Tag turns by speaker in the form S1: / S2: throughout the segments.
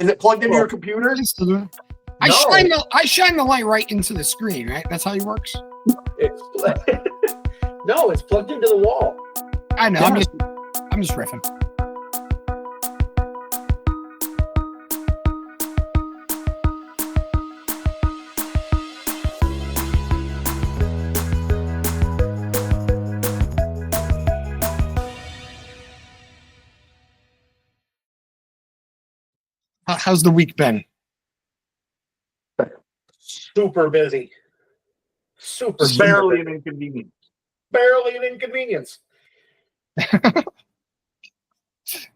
S1: Is it plugged into your computer?
S2: I shine the light right into the screen, right? That's how it works.
S3: No, it's plugged into the wall.
S2: I know. Yeah. I'm just riffing. How's the week been?
S3: Super busy.
S1: Barely an inconvenience.
S3: Barely an inconvenience.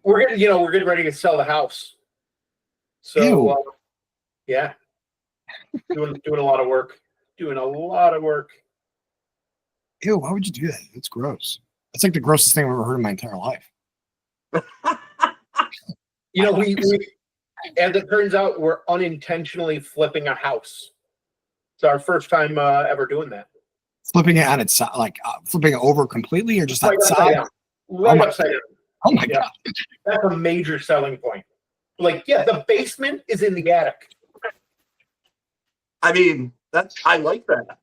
S3: We're getting ready to sell the house. So yeah. Doing a lot of work. Doing a lot of work.
S2: Ew, why would you do that? That's gross. That's like the grossest thing I've ever heard in my entire life.
S3: We as it turns out, we're unintentionally flipping a house. It's our first time ever doing that.
S2: Flipping it on its side, like flipping it over completely, or just
S3: right
S2: outside?
S3: Right upside down.
S2: Oh my God.
S3: That's a major selling point. Like, yeah, the basement is in the attic.
S1: I mean, I like that.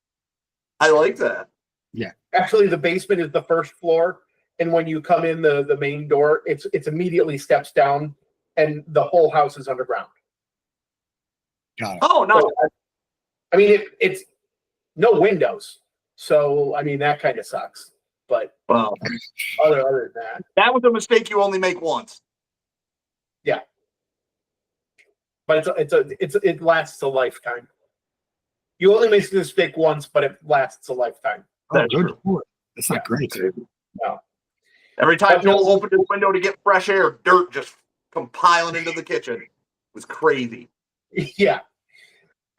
S1: I like that.
S2: Yeah.
S3: Actually, the basement is the first floor, and when you come in the main door, it's immediately steps down, and the whole house is underground.
S2: Got it.
S1: Oh no!
S3: So, I mean, it's no windows, so I mean that kind of sucks. But
S1: well,
S3: other than
S1: that was a mistake you only make once.
S3: Yeah, but it lasts a lifetime. You only make the mistake once, but it lasts a lifetime.
S2: Oh, good. That's not great.
S3: No.
S1: Every time Joel opened his window to get fresh air, dirt just come piling into the kitchen. It was crazy.
S3: Yeah.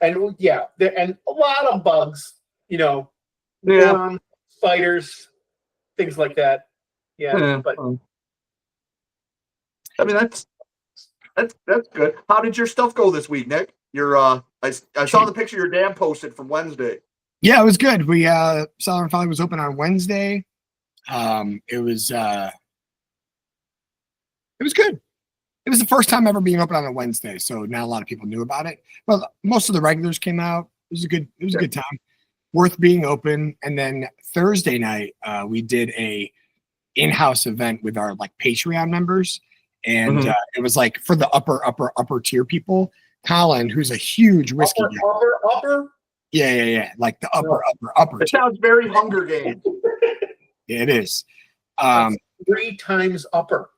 S3: And and a lot of bugs, spiders, things like that. Yeah. But
S1: I mean that's good. How did your stuff go this week, Nick? I saw the picture your dad posted from Wednesday.
S2: Yeah, it was good. We Southern Valley was open on Wednesday. It was good. It was the first time ever being open on a Wednesday, so not a lot of people knew about it. But most of the regulars came out. It was a good time. Worth being open. And then Thursday night, we did a in-house event with our Patreon members, and it was for the upper tier people. Colin, who's a huge whiskey guy.
S3: Upper?
S2: Yeah. Like the upper.
S1: It sounds very Hunger Games.
S2: It is.
S3: 3 times upper.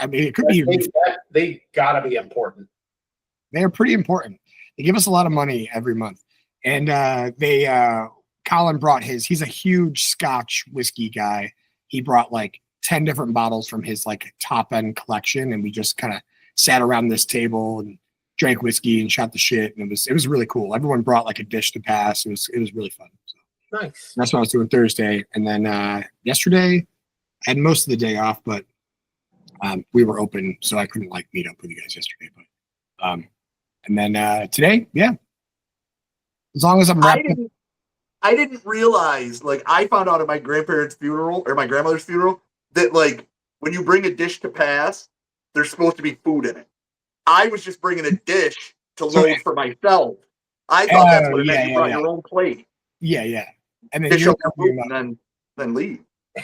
S2: I mean, it could be.
S3: They gotta be important.
S2: They're pretty important. They give us a lot of money every month, and Colin brought he's a huge Scotch whiskey guy. He brought 10 different bottles from his top end collection, and we just kind of sat around this table and drank whiskey and shot the shit, and it was really cool. Everyone brought a dish to pass. It was really fun. So
S3: nice.
S2: That's what I was doing Thursday, and then yesterday I had most of the day off, but we were open, so I couldn't meet up with you guys yesterday. But and then today, yeah. As long as I'm wrapping.
S1: I didn't realize, I found out at my grandparents' funeral or my grandmother's funeral that when you bring a dish to pass, there's supposed to be food in it. I was just bringing a dish to load for myself. I thought that's what it meant. You brought your own plate.
S2: Yeah. And then
S1: dish up your food and then leave.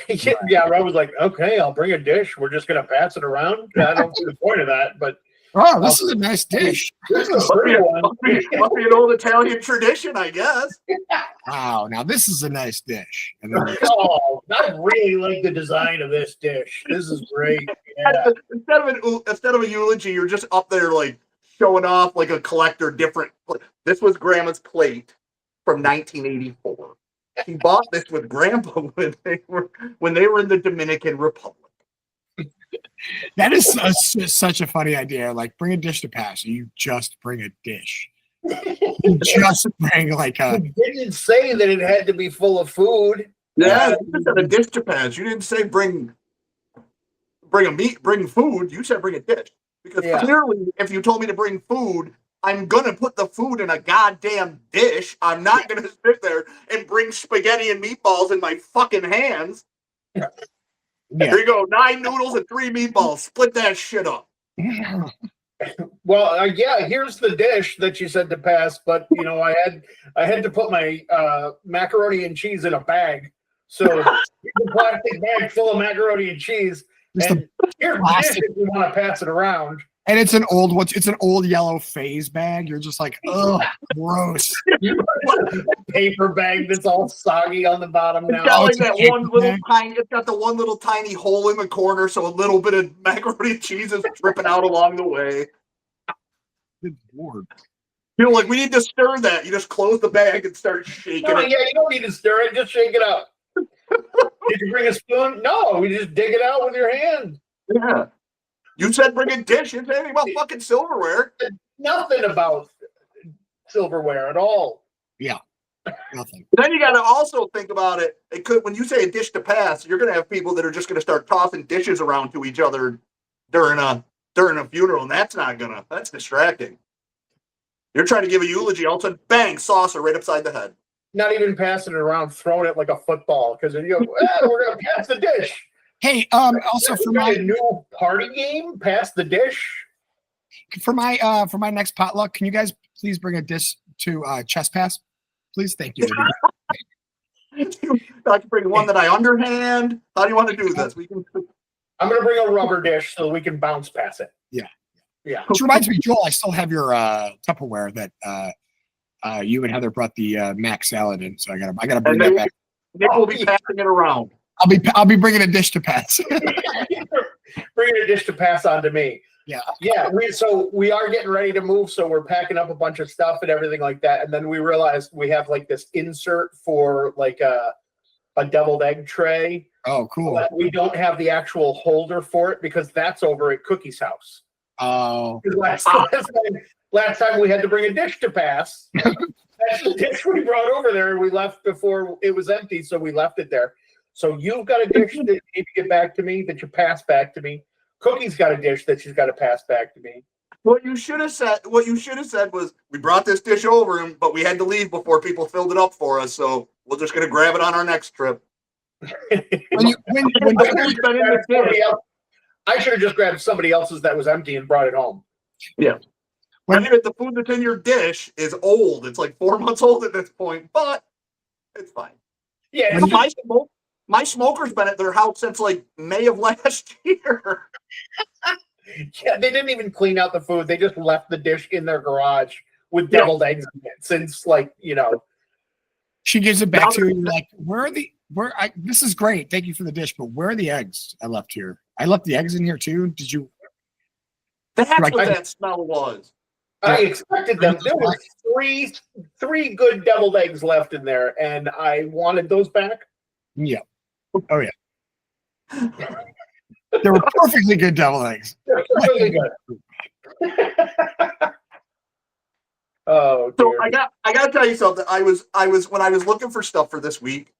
S3: Yeah, I was like, okay, I'll bring a dish. We're just gonna pass it around. I don't see the point of that, but
S2: this is a nice dish.
S1: This is must be an old Italian tradition, I guess.
S2: Wow, now this is a nice dish. And then
S3: I really like the design of this dish. This is great. Yeah.
S1: Instead of a eulogy, you're just up there showing off a collector. Different. This was Grandma's plate from 1984. He bought this with Grandpa when they were in the Dominican Republic.
S2: That is such a funny idea. Bring a dish to pass. You just bring a dish. You just bring
S3: You didn't say that it had to be full of food.
S1: Yeah, you just said a dish to pass. You didn't say bring food. You said bring a dish. Because clearly, if you told me to bring food, I'm going to put the food in a goddamn dish. I'm not going to sit there and bring spaghetti and meatballs in my fucking hands. Yeah. Here you go, 9 noodles and 3 meatballs. Split that shit up.
S3: Well, yeah. Here's the dish that you said to pass, but I had to put my macaroni and cheese in a bag. So here's a plastic bag full of macaroni and cheese,
S2: Just
S3: and here's the dish if you want to pass it around.
S2: And it's an old yellow phase bag. You're just like, oh, gross.
S3: Paper bag that's all soggy on the bottom now.
S1: It's got like that one little tiny. It's got the one little tiny hole in the corner, so a little bit of macaroni and cheese is dripping out along the way.
S2: Good Lord.
S1: Like we need to stir that. You just close the bag and start shaking it.
S3: Yeah, you don't need to stir it. Just shake it up. Did you bring a spoon? No, we just dig it out with your hand.
S1: Yeah. You said bring a dish. You didn't say anything about fucking silverware.
S3: Nothing about silverware at all.
S2: Yeah. Nothing.
S1: Then you got to also think about it. It could, when you say a dish to pass, you're going to have people that are just going to start tossing dishes around to each other during a funeral, and that's distracting. You're trying to give a eulogy, all of a sudden, bang, saucer right upside the head.
S3: Not even passing it around, throwing it like a football because we're going to pass the dish.
S2: Hey, also for my
S3: new party game, pass the dish.
S2: For my next potluck, can you guys please bring a dish to chess pass? Please, thank you.
S1: I can bring one that I underhand. How do you want to do this?
S3: I'm going to bring a rubber dish so we can bounce pass it. Yeah.
S2: Which reminds me, Joel, I still have your Tupperware that you and Heather brought the mac salad in, so I gotta bring that back.
S1: Nick will be passing it around.
S2: I'll be bringing a dish to pass.
S3: Bringing a dish to pass on to me.
S2: Yeah.
S3: We are getting ready to move, so we're packing up a bunch of stuff and everything like that, and then we realized we have like this insert for like a deviled egg tray.
S2: Oh, cool.
S3: But we don't have the actual holder for it because that's over at Cookie's house.
S2: Oh.
S3: Last time we had to bring a dish to pass. That's the dish we brought over there, and we left before it was empty, so we left it there. So you've got a dish that you need to get back to me, that you pass back to me. Cookie's got a dish that she's got to pass back to me.
S1: What you should have said was, we brought this dish over, but we had to leave before people filled it up for us, so we're just going to grab it on our next trip.
S3: I should have just grabbed somebody else's that was empty and brought it home.
S1: Yeah. The food that's in your dish is old. It's like 4 months old at this point, but it's fine.
S3: Yeah.
S1: My smoker's been at their house since like May of last year.
S3: Yeah, they didn't even clean out the food. They just left the dish in their garage with deviled eggs in it since
S2: She gives it back to you. You're like, this is great. Thank you for the dish, but where are the eggs I left here? I left the eggs in here too. Did you?
S1: That's what that smell was.
S3: I expected them. There were three good deviled eggs left in there, and I wanted those back.
S2: Yeah. Oh yeah. They were perfectly good deviled eggs.
S3: They're really good. Oh,
S1: dear. So I got to tell you something. I was when I was looking for stuff for this week,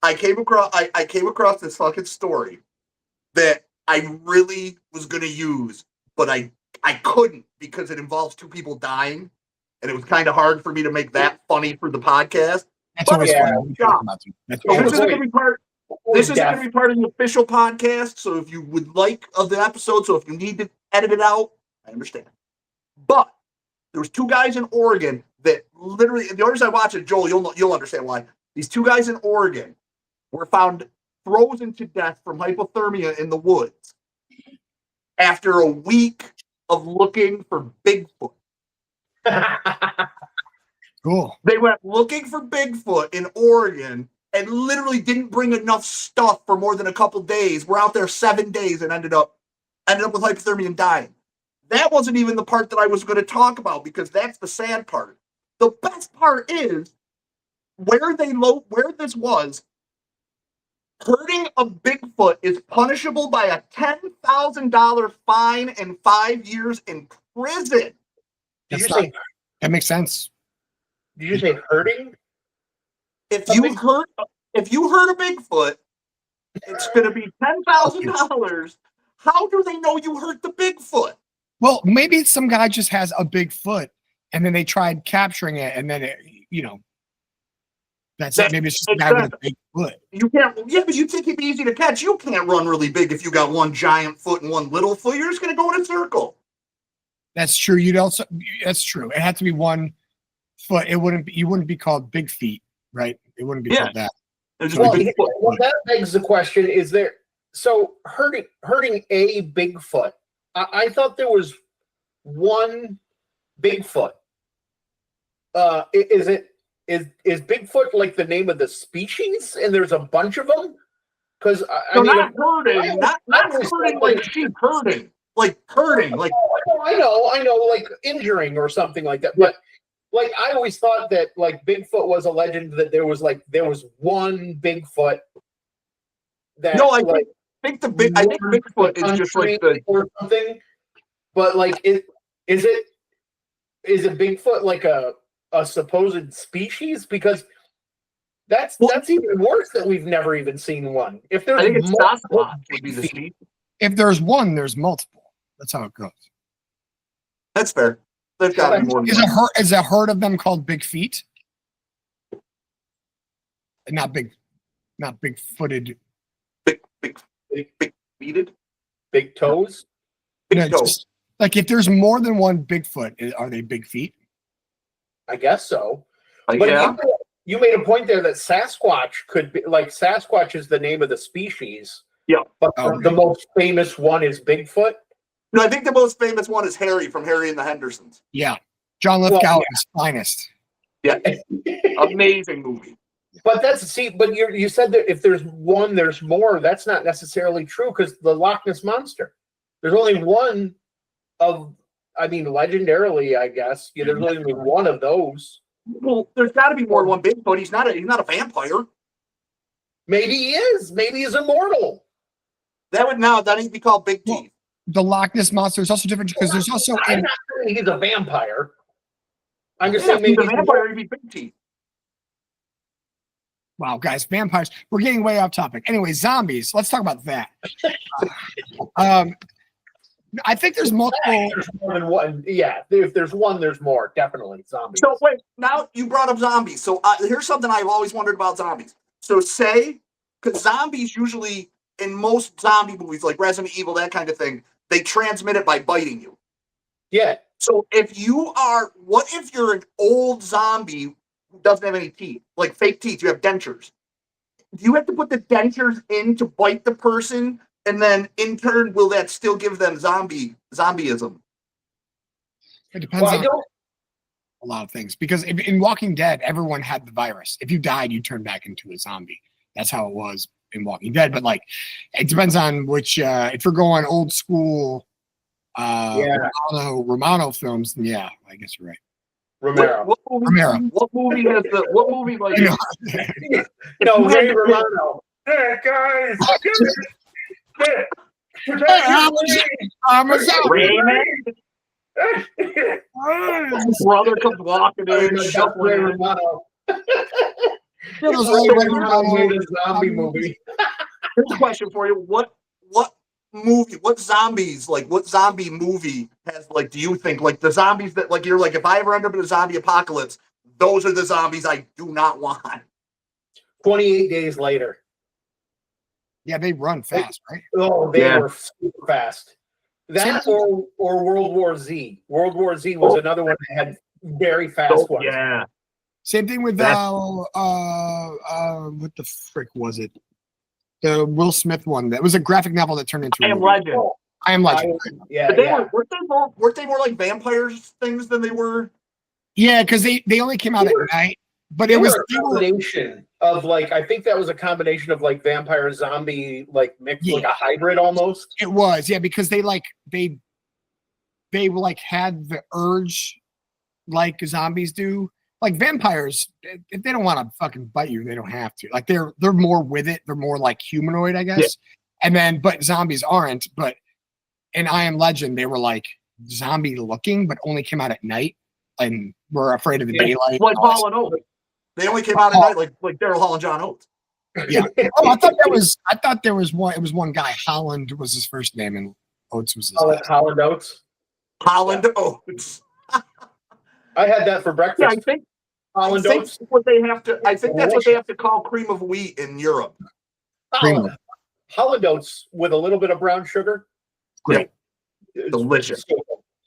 S1: I came across this fucking story that I really was going to use, but I couldn't because it involves two people dying, and it was kind of hard for me to make that funny for the podcast.
S2: That's always fun.
S1: This isn't going to be part. This isn't going to be part of the official podcast. So if you would like of the episode, so if you need to edit it out, I understand. But there was two guys in Oregon that literally, the only reason I watch it, Joel, you'll understand why. These two guys in Oregon were found frozen to death from hypothermia in the woods after a week of looking for Bigfoot.
S2: Cool.
S1: They went looking for Bigfoot in Oregon and literally didn't bring enough stuff for more than a couple days. We're out there 7 days and ended up with hypothermia and dying. That wasn't even the part that I was going to talk about because that's the sad part. The best part is where this was. Hurting a Bigfoot is punishable by a $10,000 fine and 5 years in prison.
S2: That makes sense.
S3: Did you say hurting?
S1: If you hurt a Bigfoot, it's going to be $10,000. How do they know you hurt the Bigfoot?
S2: Well, maybe some guy just has a big foot, and then they tried capturing it, and then that's it. Maybe it's just a guy with a big foot.
S1: You can't. Yeah, but you think it'd be easy to catch. You can't run really big if you got one giant foot and one little foot. You're just going to go in a circle.
S2: That's true. That's true. It had to be 1 foot. You wouldn't be called big feet, right? It wouldn't be called that.
S3: Well, that begs the question: is there hurting a Bigfoot? I thought there was one Bigfoot. Is Bigfoot like the name of the species, and there's a bunch of them? Because
S1: not hurting, not hurting like sheep hurting, like hurting, like
S3: I know, like injuring or something like that. But like I always thought that like Bigfoot was a legend, that there was one Bigfoot. That
S1: no, I think Bigfoot is just like the
S3: or something. But like, is it Bigfoot like a supposed species? Because that's even worse that we've never even seen one. If there's
S1: I think it's Sasquatch would be the species.
S2: If there's one, there's multiple. That's how it goes.
S1: That's fair. There's got to be more.
S2: Is a herd of them called big feet? Not big footed.
S1: Big feeted.
S3: Big toes.
S1: Big toes.
S2: Like if there's more than one Bigfoot, are they big feet?
S3: I guess so. But
S1: Yeah.
S3: You made a point there that Sasquatch could be like Sasquatch is the name of the species.
S1: Yeah.
S3: But the most famous one is Bigfoot.
S1: No, I think the most famous one is Harry from Harry and the Hendersons.
S2: Yeah. John Lithgow at his finest.
S1: Yeah. Amazing movie.
S3: But you said that if there's one, there's more. That's not necessarily true, because the Loch Ness Monster, there's only one legendarily, I guess. Yeah, there's only one of those.
S1: Well, there's got to be more than one Bigfoot. He's not a vampire.
S3: Maybe he is. Maybe he's immortal.
S1: That he'd be called Big Teeth.
S2: The Loch Ness Monster is also different because there's also.
S3: I'm not saying he's a vampire. I'm just saying maybe
S1: he's a vampire. He'd be Big Teeth.
S2: Wow, guys, vampires. We're getting way off topic. Anyway, zombies. Let's talk about that. I think there's multiple.
S3: There's more than one. Yeah, if there's one, there's more. Definitely zombies.
S1: So wait, now you brought up zombies. So here's something I've always wondered about zombies. So because zombies usually in most zombie movies, like Resident Evil, that kind of thing, they transmit it by biting you.
S3: Yeah.
S1: So what if you're an old zombie who doesn't have any teeth, like fake teeth? You have dentures. Do you have to put the dentures in to bite the person? And then, in turn, will that still give them zombieism?
S2: It depends on a lot of things. Because in Walking Dead, everyone had the virus. If you died, you turned back into a zombie. That's how it was in Walking Dead. But like, it depends on which. If you're going old school, Romano films, then yeah, I guess you're right.
S3: Romero.
S1: What movie has the? What movie like?
S3: No, Ray Romano. Hey guys.
S2: I'm a zombie.
S1: Raymond. Brother comes walking in, shuffling in.
S3: Zombie movie.
S1: Here's a question for you: What zombie movie has do you think the zombies that you're if I ever end up in a zombie apocalypse, those are the zombies I do not want?
S3: 28 Days Later.
S2: Yeah, they run fast, right?
S3: Oh, they were super fast. That or World War Z. World War Z was another one that had very fast ones.
S1: Yeah.
S2: Same thing with what the frick was it? The Will Smith one. That was a graphic novel that turned into
S1: I Am Legend.
S2: I Am Legend.
S1: Weren't they more like vampires things than they were?
S2: Yeah, because they only came out at night. But it was
S3: a combination of I think that was a combination of vampire zombie mixed like a hybrid almost.
S2: It was, yeah, because they had the urge like zombies do. Like vampires, if they don't want to fucking bite you, they don't have to. Like they're more with it. They're more like humanoid, I guess. Yeah. But zombies aren't. But in I Am Legend, they were like zombie looking, but only came out at night and were afraid of the daylight.
S1: Like Hall and Oates. They only came out at night, like Daryl Hall and John Oates.
S2: Yeah. Oh, I thought there was one. It was one guy. Holland was his first name, and Oates was his last.
S3: Holland Oates.
S1: Holland Oates.
S3: I had that for breakfast.
S1: Yeah, I think that's what they have to call cream of wheat in Europe.
S3: Holland Oates with a little bit of brown sugar.
S2: Great.
S1: Delicious.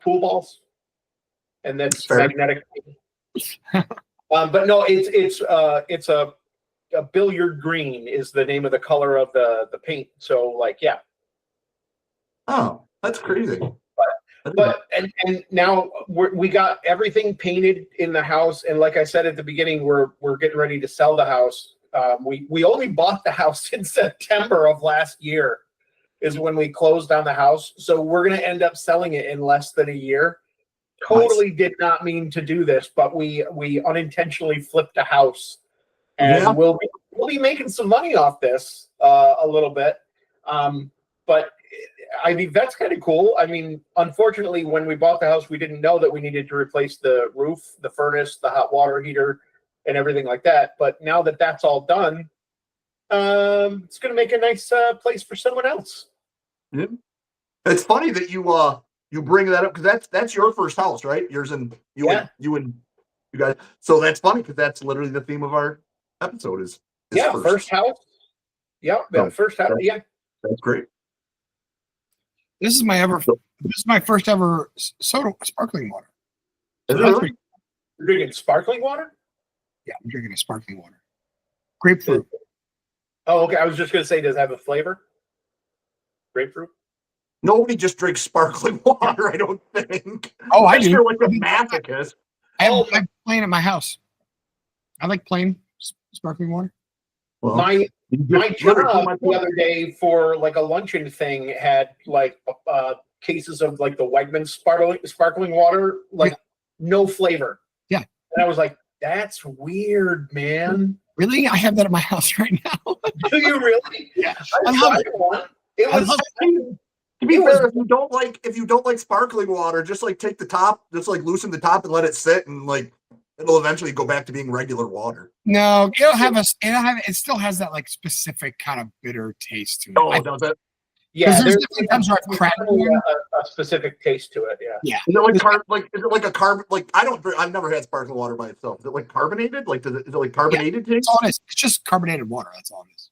S3: pool balls, and that's
S1: Fair.
S3: magnetic. But no, it's a billiard green is the name of the color of the paint. So like, yeah.
S1: Oh, that's crazy.
S3: But and now we got everything painted in the house, and like I said at the beginning, we're getting ready to sell the house. We only bought the house in September of last year, is when we closed on the house. So we're gonna end up selling it in less than a year. Totally did not mean to do this, but we unintentionally flipped a house, and we'll be making some money off this a little bit. But I mean, that's kind of cool. I mean, unfortunately, when we bought the house, we didn't know that we needed to replace the roof, the furnace, the hot water heater, and everything like that. But now that that's all done, it's going to make a nice place for someone else.
S1: Yeah. It's funny that you bring that up, because that's your first house, right? Yours and you and you guys. So that's funny, because that's literally the theme of our episode is
S3: first house. Yeah, first house. Yeah,
S1: that's great.
S2: This is my first ever soda sparkling water.
S1: Is it really?
S3: You're drinking sparkling water?
S2: Yeah, I'm drinking a sparkling water. Grapefruit.
S3: Oh, okay. I was just gonna say, does it have a flavor? Grapefruit?
S1: Nobody just drinks sparkling water, I don't think.
S2: Oh, I do.
S1: You're like a masochist.
S2: I have plain at my house. I like plain sparkling water.
S1: Well,
S3: my job the other day for like a luncheon thing had like cases of like the Wegmans sparkling water, like no flavor.
S2: Yeah.
S3: And I was like, that's weird, man.
S2: Really? I have that at my house right now.
S3: Do you really?
S2: Yeah.
S3: I tried one. It was
S1: to be fair, if you don't like sparkling water, just like take the top, just like loosen the top and let it sit, and like it'll eventually go back to being regular water.
S2: No, it still has that like specific kind of bitter taste to it.
S1: Oh, does it?
S3: Yeah,
S2: there's different times where I've cracked
S3: a specific taste to it. Yeah.
S1: Is it like a carb? Like I've never had sparkling water by itself. Is it like carbonated? Like is it like carbonated taste?
S2: That's all it is. It's just carbonated water. That's all it is.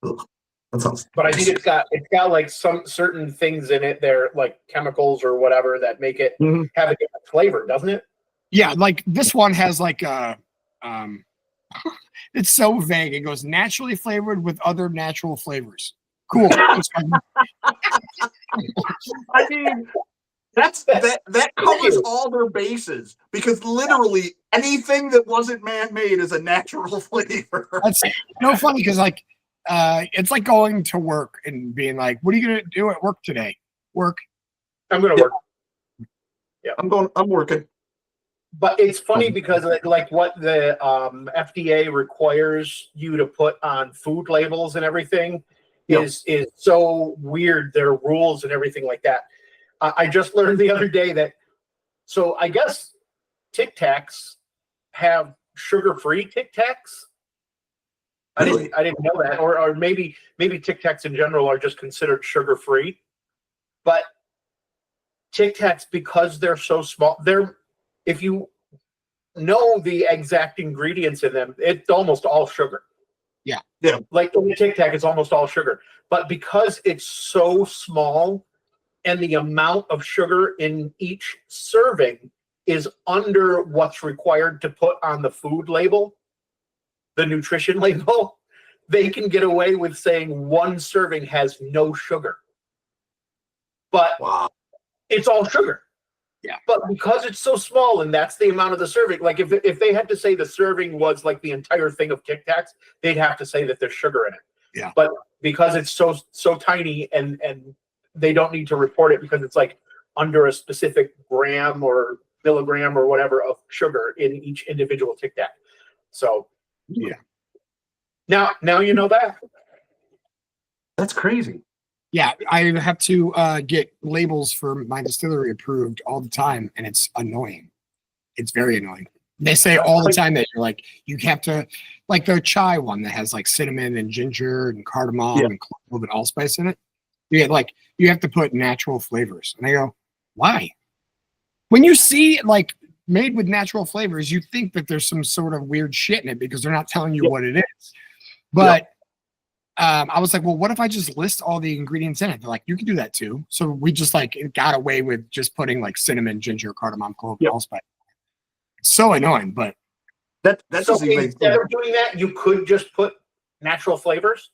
S1: Ugh. That sounds.
S3: But I think it's got like some certain things in it there, like chemicals or whatever, that make it have a different flavor, doesn't it?
S2: Yeah, like this one has like a it's so vague. It goes naturally flavored with other natural flavors. Cool.
S1: I mean, that covers all their bases, because literally anything that wasn't man-made is a natural flavor.
S2: That's no funny, because like it's like going to work and being like, what are you gonna do at work today? Work.
S3: I'm gonna work.
S1: Yeah, I'm working.
S3: But it's funny because like what the FDA requires you to put on food labels and everything is so weird. Their rules and everything like that. I just learned the other day that, so I guess Tic Tacs have sugar-free Tic Tacs.
S1: Really?
S3: I didn't know that, or maybe Tic Tacs in general are just considered sugar-free. But Tic Tacs, because they're so small, if you know the exact ingredients in them, it's almost all sugar.
S2: Yeah.
S3: Like the Tic Tac is almost all sugar. But because it's so small and the amount of sugar in each serving is under what's required to put on the food label, the nutrition label, they can get away with saying one serving has no sugar. But it's all sugar.
S2: Yeah.
S3: But because it's so small and that's the amount of the serving, like if they had to say the serving was like the entire thing of Tic Tacs, they'd have to say that there's sugar in it.
S2: Yeah.
S3: But because it's so tiny and they don't need to report it because it's like under a specific gram or milligram or whatever of sugar in each individual Tic Tac. So
S2: yeah.
S3: Now you know that.
S1: That's crazy.
S2: Yeah, I have to get labels for my distillery approved all the time, and it's annoying. It's very annoying. They say all the time that you're like, you have to, like the chai one that has like cinnamon and ginger and cardamom and clove and allspice in it. You have to put natural flavors. And I go, why? When you see like made with natural flavors, you think that there's some sort of weird shit in it because they're not telling you what it is. But I was like, well, what if I just list all the ingredients in it? They're like, you can do that too. So we just like got away with just putting like cinnamon, ginger, cardamom, clove,
S1: Yep.
S2: allspice. It's so annoying, but
S1: That
S3: So
S1: doesn't make
S3: instead
S1: sense.
S3: of doing that, you could just put natural flavors.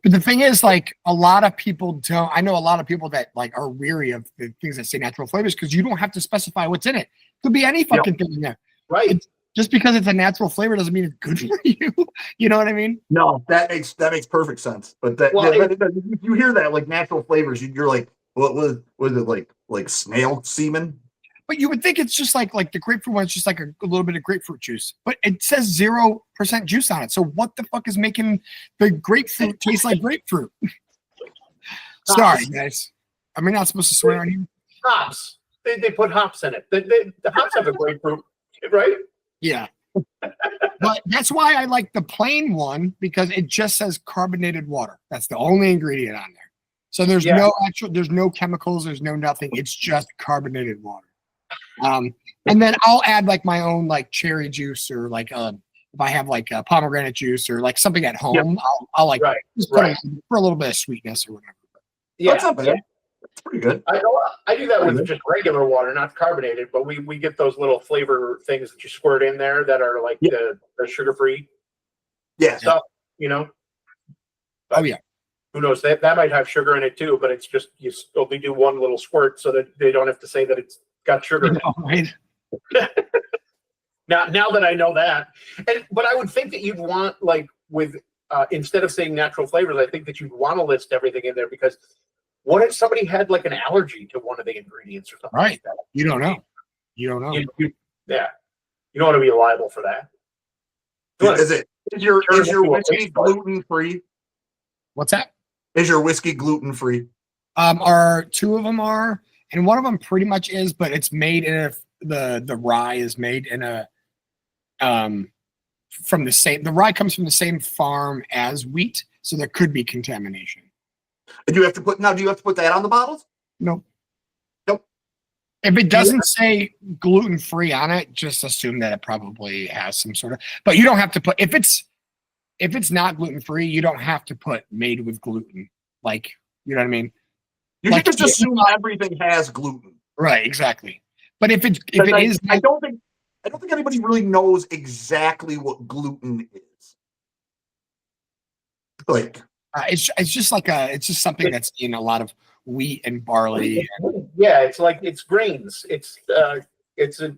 S2: the thing is, like, a lot of people don't. I know a lot of people that like are weary of the things that say natural flavors because you don't have to specify what's in it. Could be any fucking thing in there.
S3: Right.
S2: Just because it's a natural flavor doesn't mean it's good for you. You know what I mean?
S1: No, that makes perfect sense. But you hear that like natural flavors, you're like, what was it like snail semen?
S2: But you would think it's just like the grapefruit one. It's just like a little bit of grapefruit juice, but it says 0% juice on it. So what the fuck is making the grapefruit taste like grapefruit? Sorry, guys. Are we not supposed to swear on here?
S3: Hops. They put hops in it. The hops have a grapefruit, right?
S2: Yeah. But that's why I like the plain one because it just says carbonated water. That's the only ingredient on there. So there's there's no chemicals, there's no nothing. It's just carbonated water. And then I'll add like my own like cherry juice or like if I have like a pomegranate juice or like something at home, I'll like just put for a little bit of sweetness or whatever.
S3: Yeah,
S1: that's not bad. That's pretty good.
S3: I do that with just regular water, not carbonated, but we get those little flavor things that you squirt in there that are like the sugar free stuff, you know. But
S2: oh yeah.
S3: Who knows? That might have sugar in it too, but it's just you only do one little squirt so that they don't have to say that it's got sugar in it.
S2: Right.
S3: Now that I know that, but I would think that you'd want like with instead of saying natural flavors, I think that you'd want to list everything in there because what if somebody had like an allergy to one of the ingredients or something
S2: Right.
S3: like that?
S2: You don't know. You don't know.
S3: You don't want to be liable for that.
S1: Is your whiskey gluten free?
S2: What's that?
S1: Is your whiskey gluten free?
S2: Are two of them are, and one of them pretty much is, but it's made in the rye is made in a from the same. The rye comes from the same farm as wheat, so there could be contamination.
S1: Do you have to put that on the bottles?
S2: Nope.
S1: Nope.
S2: If it doesn't say gluten free on it, just assume that it probably has some sort of. But you don't have to put if it's not gluten free, you don't have to put made with gluten. Like, you know what I mean?
S1: You
S2: like,
S1: should just assume everything has gluten.
S2: Right, exactly. But if it is,
S1: I don't think anybody really knows exactly what gluten is. Like,
S2: it's just something that's in a lot of wheat and barley.
S3: Yeah, it's grains. It's a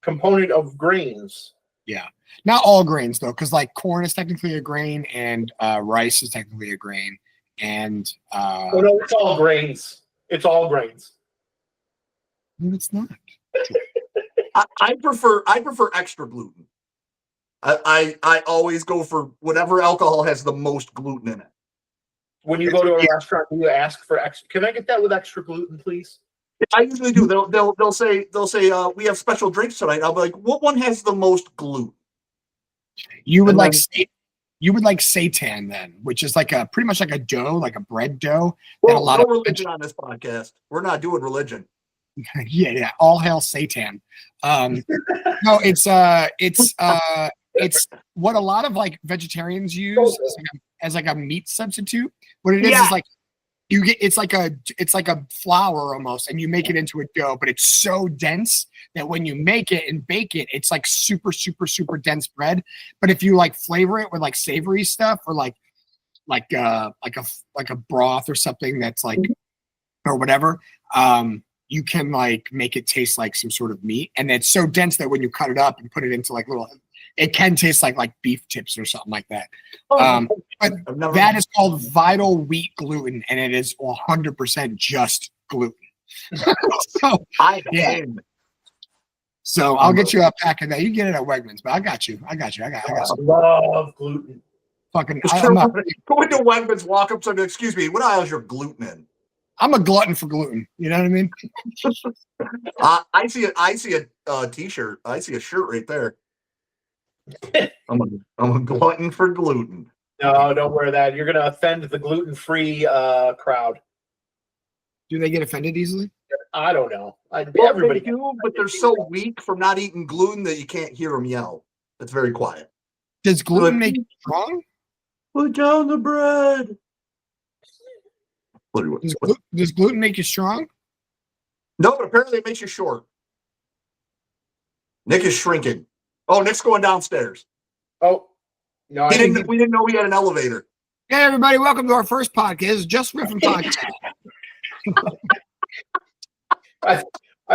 S3: component of grains.
S2: Yeah, not all grains though, because like corn is technically a grain, and rice is technically a grain, and
S3: no, it's all grains. It's all grains.
S2: No, it's not.
S1: I prefer extra gluten. I always go for whatever alcohol has the most gluten in it.
S3: When you go to a restaurant, do you ask for extra? Can I get that with extra gluten, please?
S1: I usually do. They'll say we have special drinks tonight. I'll be like, what one has the most gluten?
S2: You would like seitan then, which is like pretty much like a dough, like a bread dough.
S1: Well, no religion on this podcast. We're not doing religion.
S2: Yeah. All hail Satan. No, it's what a lot of like vegetarians use as like a meat substitute. What it is like you get it's like a flour almost, and you make it into a dough, but it's so dense that when you make it and bake it, it's like super, super, super dense bread. But if you like flavor it with like savory stuff or like a broth or something that's like or whatever, you can like make it taste like some sort of meat, and it's so dense that when you cut it up and put it into like little, it can taste like beef tips or something like that. But that is called vital wheat gluten, and it is 100% just gluten. So I'll get you a pack of that. You can get it at Wegmans, but I got you. I got some.
S3: Love gluten.
S2: Fucking,
S1: go into Wegmans, walk up to excuse me, what aisle is your gluten in?
S2: I'm a glutton for gluten. You know what I mean?
S1: I see a t-shirt. I see a shirt right there. I'm a glutton for gluten.
S3: No, don't wear that. You're gonna offend the gluten-free crowd.
S2: Do they get offended easily?
S3: I don't know.
S1: Everybody do, but they're so weak from not eating gluten that you can't hear them yell. It's very quiet.
S2: Does gluten make you strong?
S1: Put down the bread.
S2: Does gluten make you strong?
S1: No, but apparently it makes you short. Nick is shrinking. Oh, Nick's going downstairs.
S3: Oh, no,
S1: we didn't know we had an elevator.
S2: Hey, everybody, welcome to our first podcast. It's just Riffin podcast.
S3: I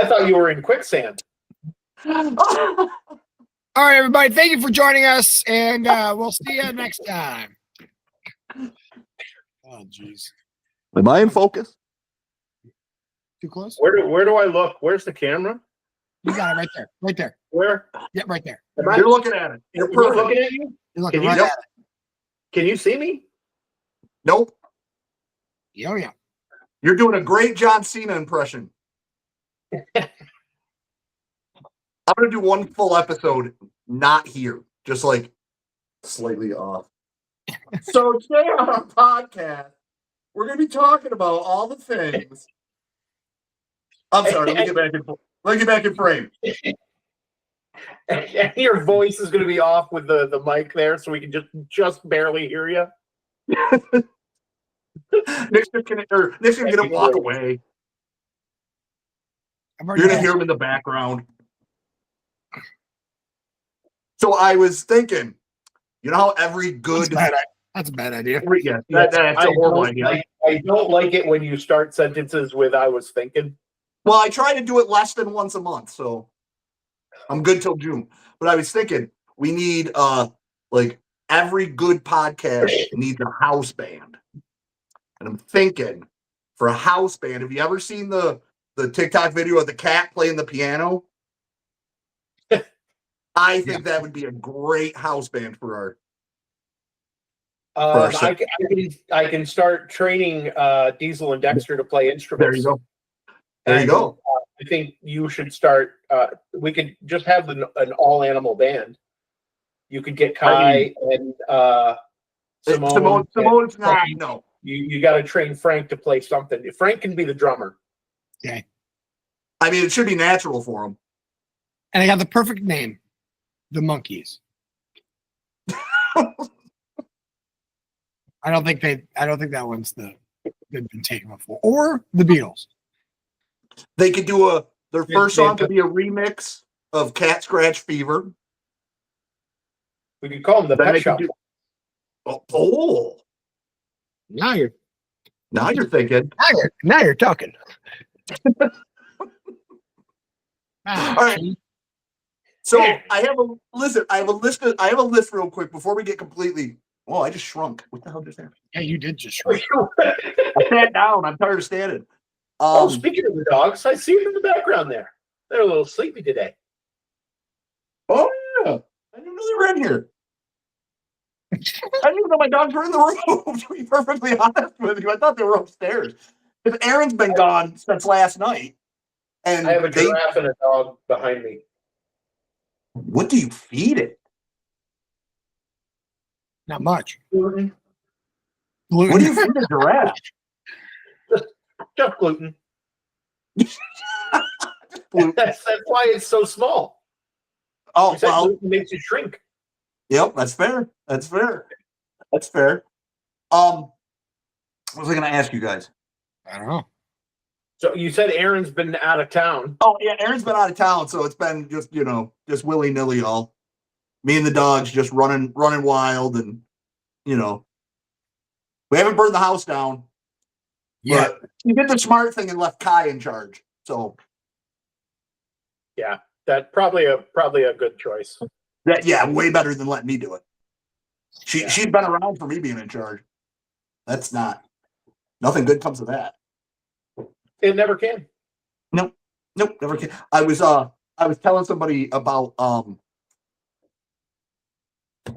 S3: thought you were in quicksand.
S2: All right, everybody, thank you for joining us, and we'll see you next time. Oh, jeez.
S1: Am I in focus?
S2: Too close?
S3: Where do I look? Where's the camera?
S2: You got it right there. Right there.
S3: Where?
S2: Yeah, right there.
S1: You're looking at it. You're perfect.
S3: Looking at you?
S2: You're looking
S3: Can
S2: right
S3: you-
S2: at it.
S3: Can you see me?
S1: Nope.
S2: Oh, yeah.
S1: You're doing a great John Cena impression. I'm going to do one full episode, not here, just like slightly off. So today on our podcast, we're going to be talking about all the things. I'm sorry, let me get back in frame.
S3: And your voice is going to be off with the mic there, so we can just barely hear you.
S1: Nick's going to walk away. You're going to hear him in the background. So I was thinking, you know how every good...
S2: That's a bad idea.
S1: Yeah, that's a horrible idea.
S3: I don't like it when you start sentences with "I was thinking."
S1: Well, I try to do it less than once a month, so I'm good till June. But I was thinking we need like every good podcast needs a house band. And I'm thinking for a house band, have you ever seen the TikTok video of the cat playing the piano? I think that would be a great house band for our
S3: I can start training Diesel and Dexter to play instruments.
S1: There you go.
S3: I think you should start. We could just have an all animal band. You could get Kai and Simone.
S1: Simone's not. No,
S3: you got to train Frank to play something. Frank can be the drummer.
S2: Okay.
S1: I mean, it should be natural for him.
S2: And I got the perfect name, the Monkeys. I don't think that one's they've been taken before, or the Beatles.
S1: They could do their first song could be a remix of Cat Scratch Fever.
S3: We could call them the Pet Shop.
S1: Oh,
S2: Now you're
S1: thinking.
S2: Now you're talking.
S1: All right. So I have a list real quick before we get completely. Oh, I just shrunk. What the hell just happened?
S2: Yeah, you did just shrink.
S1: I sat down. I'm tired of standing.
S3: Speaking of the dogs, I see them in the background there. They're a little sleepy today.
S1: Oh yeah, I didn't know they were in here. I didn't even know my dogs were in the room. To be perfectly honest with you, I thought they were upstairs. Because Aaron's been gone since last night, and
S3: I have a giraffe and a dog behind me.
S1: What do you feed it?
S2: Not much.
S3: Gluten.
S1: What do you feed a giraffe?
S3: Just gluten.
S1: Just gluten.
S3: That's why it's so small.
S1: Oh, well,
S3: gluten makes you shrink.
S1: Yep, that's fair. That's fair. What was I going to ask you guys?
S2: I don't know.
S3: So you said Aaron's been out of town.
S1: Oh yeah, Aaron's been out of town, so it's been just willy nilly all. Me and the dogs just running wild, and we haven't burned the house down.
S2: Yeah,
S1: but you did the smart thing and left Kai in charge. So
S3: yeah, that probably a good choice.
S1: Way better than letting me do it. She's been around for me being in charge. That's nothing good comes of that.
S3: It never can.
S1: Nope, never can. I was telling somebody about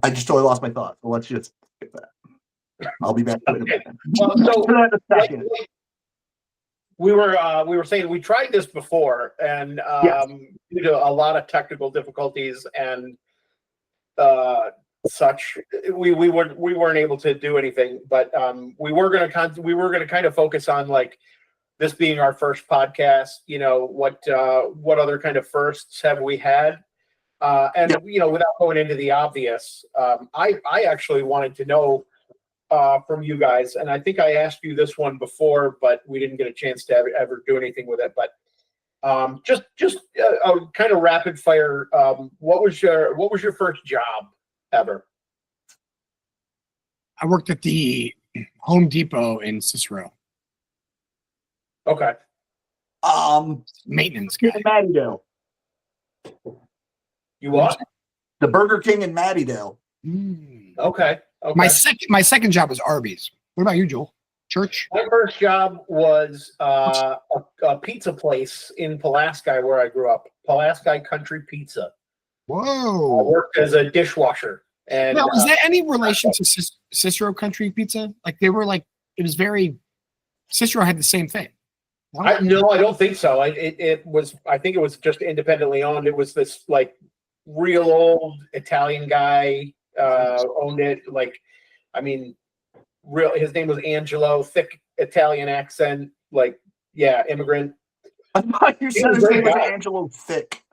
S1: I just totally lost my thought. So let's just get that. I'll be back.
S3: Okay. So we were saying we tried this before, and due to a lot of technical difficulties and such, we weren't able to do anything. But we were going to kind of focus on like this being our first podcast. What other kind of firsts have we had? Without going into the obvious, I actually wanted to know from you guys, and I think I asked you this one before, but we didn't get a chance to ever do anything with it. But just a kind of rapid fire. What was your first job ever?
S2: I worked at the Home Depot in Cicero.
S3: Okay.
S2: Maintenance guy.
S1: In Mattydale.
S3: You what?
S1: The Burger King in Mattydale.
S3: Okay.
S2: My second job was Arby's. What about you, Joel? Church?
S3: My first job was a pizza place in Pulaski, where I grew up. Pulaski Country Pizza.
S2: Whoa.
S3: I worked as a dishwasher. And
S2: now, was there any relation to Cicero Country Pizza? Like they were like, it was very, Cicero had the same thing.
S3: No, I don't think so. It was, I think it was just independently owned. It was this like real old Italian guy owned it. Like, I mean, his name was Angelo, thick Italian accent, like, yeah, immigrant.
S1: I thought you said his name was Angelo Thick.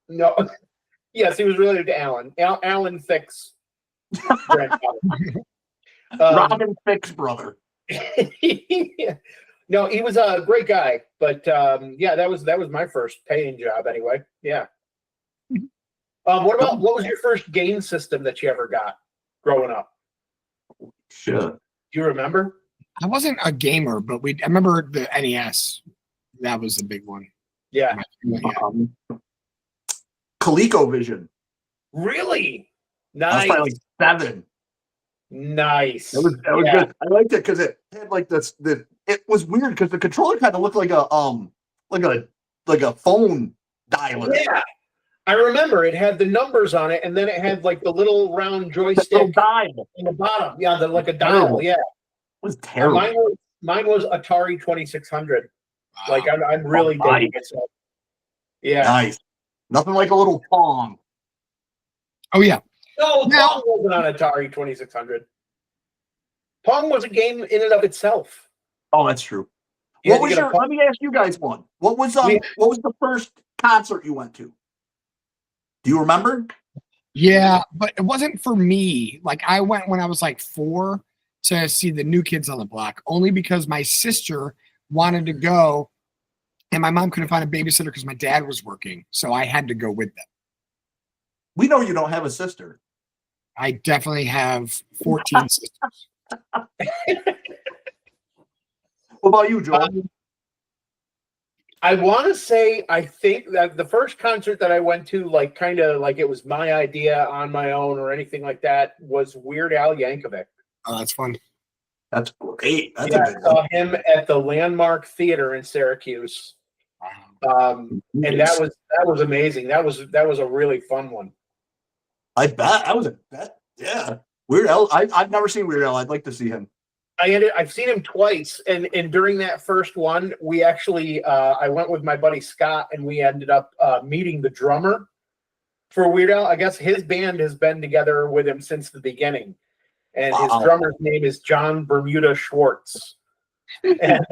S3: No, yes, he was related to Alan. Alan Thick's grandfather.
S1: Robin Thick's brother.
S3: No, he was a great guy, but yeah, that was my first paying job anyway. Yeah. What was your first game system that you ever got growing up?
S1: Sure.
S3: Do you remember?
S2: I wasn't a gamer, but I remember the NES. That was a big one.
S3: Yeah.
S1: ColecoVision.
S3: Really?
S1: Nice. I was probably like 7.
S3: Nice.
S1: That was good. I liked it because it had like this. It was weird because the controller kind of looked like a phone dialer.
S3: Yeah, I remember it had the numbers on it, and then it had like the little round joystick
S1: dial
S3: in the bottom. Yeah, like a dial. Yeah, it
S1: was terrible.
S3: Mine was Atari 2600. Wow. Like I'm really dating myself. Yeah,
S1: nice. Nothing like a little Pong.
S2: Oh yeah.
S3: No, Pong wasn't on Atari 2600. Pong was a game in and of itself.
S1: Oh, that's true. Let me ask you guys one. What was the first concert you went to? Do you remember?
S2: Yeah, but it wasn't for me. Like I went when I was like 4 to see the New Kids on the Block, only because my sister wanted to go and my mom couldn't find a babysitter because my dad was working. So I had to go with them.
S1: We know you don't have a sister.
S2: I definitely have 14 sisters.
S1: What about you, Joel?
S3: I want to say, I think that the first concert that I went to, like kind of like it was my idea on my own or anything like that, was Weird Al Yankovic.
S2: Oh, that's fun.
S1: That's great. That's
S3: I saw him at the Landmark Theater in Syracuse. And that was amazing. That was a really fun one.
S1: I bet. Yeah. Weird Al. I've never seen Weird Al. I'd like to see him.
S3: I've seen him twice, and during that first one, we actually I went with my buddy Scott, and we ended up meeting the drummer for Weird Al. I guess his band has been together with him since the beginning, and his drummer's name is John Bermuda Schwartz. And